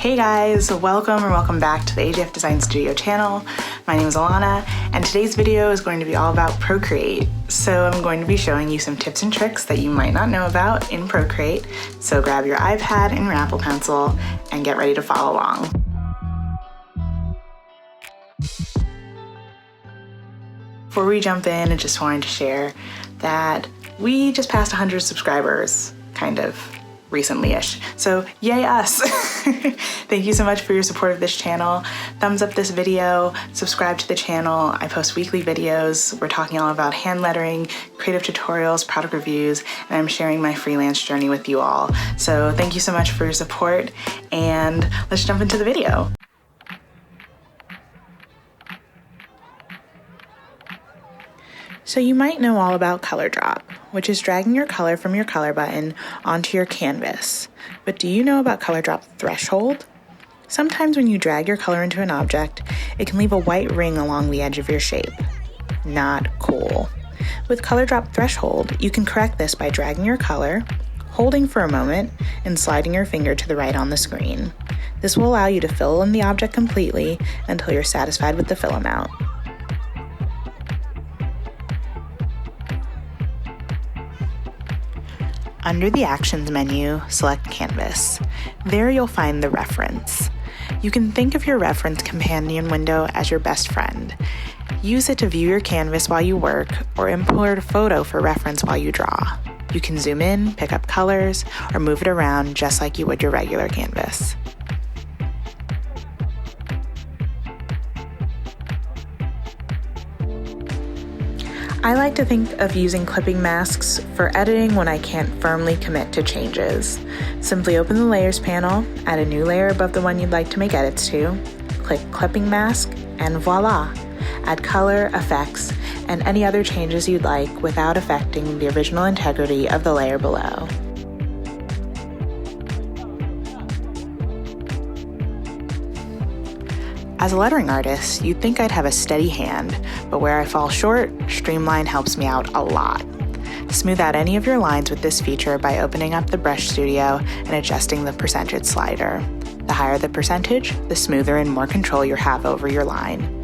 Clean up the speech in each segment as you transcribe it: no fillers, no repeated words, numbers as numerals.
Hey guys, welcome back to the AJF Design Studio channel. My name is Alana, and today's video is going to be all about Procreate. So I'm going to be showing you some tips and tricks that you might not know about in Procreate. So grab your iPad and your Apple Pencil and get ready to follow along. Before we jump in, I just wanted to share that we just passed 100 subscribers, kind of recently-ish. So yay us! Thank you so much for your support of this channel. Thumbs up this video, subscribe to the channel. I post weekly videos. We're talking all about hand lettering, creative tutorials, product reviews, and I'm sharing my freelance journey with you all. So thank you so much for your support, and let's jump into the video. So you might know all about color drop, which is dragging your color from your color button onto your canvas. But do you know about color drop threshold? Sometimes when you drag your color into an object, it can leave a white ring along the edge of your shape. Not cool. With color drop threshold, you can correct this by dragging your color, holding for a moment, and sliding your finger to the right on the screen. This will allow you to fill in the object completely until you're satisfied with the fill amount. Under the Actions menu, select Canvas. There you'll find the reference. You can think of your reference companion window as your best friend. Use it to view your canvas while you work, or import a photo for reference while you draw. You can zoom in, pick up colors, or move it around just like you would your regular canvas. I like to think of using clipping masks for editing when I can't firmly commit to changes. Simply open the Layers panel, add a new layer above the one you'd like to make edits to, click Clipping Mask, and voila! Add color, effects, and any other changes you'd like without affecting the original integrity of the layer below. As a lettering artist, you'd think I'd have a steady hand, but where I fall short, Streamline helps me out a lot. Smooth out any of your lines with this feature by opening up the Brush Studio and adjusting the percentage slider. The higher the percentage, the smoother and more control you have over your line.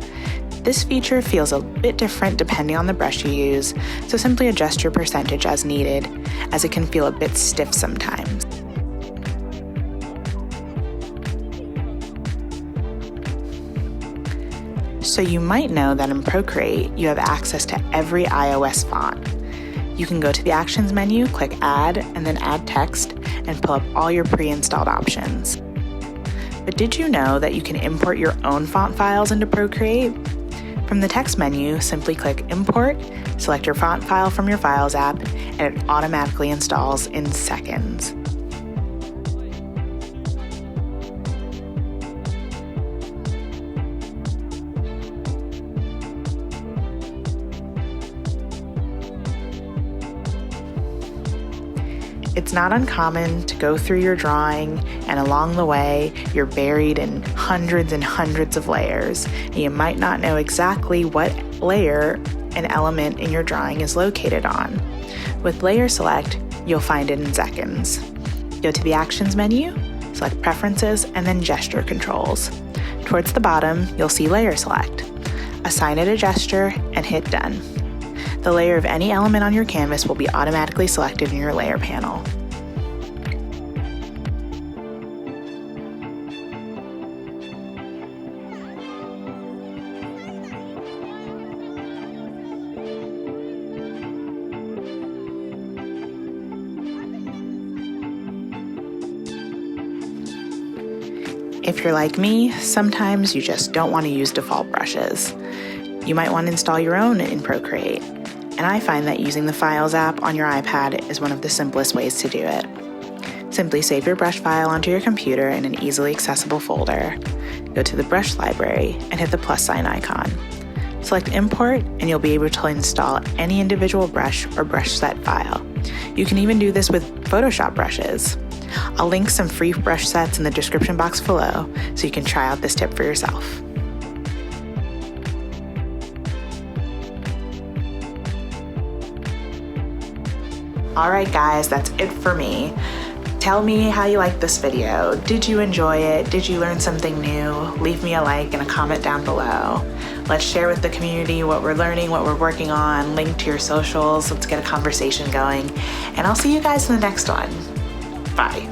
This feature feels a bit different depending on the brush you use, so simply adjust your percentage as needed, as it can feel a bit stiff sometimes. So you might know that in Procreate, you have access to every iOS font. You can go to the Actions menu, click Add, and then Add Text, and pull up all your pre-installed options. But did you know that you can import your own font files into Procreate? From the Text menu, simply click Import, select your font file from your Files app, and it automatically installs in seconds. It's not uncommon to go through your drawing, and along the way, you're buried in hundreds and hundreds of layers, and you might not know exactly what layer an element in your drawing is located on. With Layer Select, you'll find it in seconds. Go to the Actions menu, select Preferences, and then Gesture Controls. Towards the bottom, you'll see Layer Select. Assign it a gesture and hit Done. The layer of any element on your canvas will be automatically selected in your layer panel. If you're like me, sometimes you just don't want to use default brushes. You might want to install your own in Procreate. And I find that using the Files app on your iPad is one of the simplest ways to do it. Simply save your brush file onto your computer in an easily accessible folder. Go to the brush library and hit the plus sign icon. Select Import and you'll be able to install any individual brush or brush set file. You can even do this with Photoshop brushes. I'll link some free brush sets in the description box below so you can try out this tip for yourself. Alright guys, that's it for me. Tell me how you liked this video. Did you enjoy it? Did you learn something new? Leave me a like and a comment down below. Let's share with the community what we're learning, what we're working on, link to your socials. Let's get a conversation going. And I'll see you guys in the next one. Bye.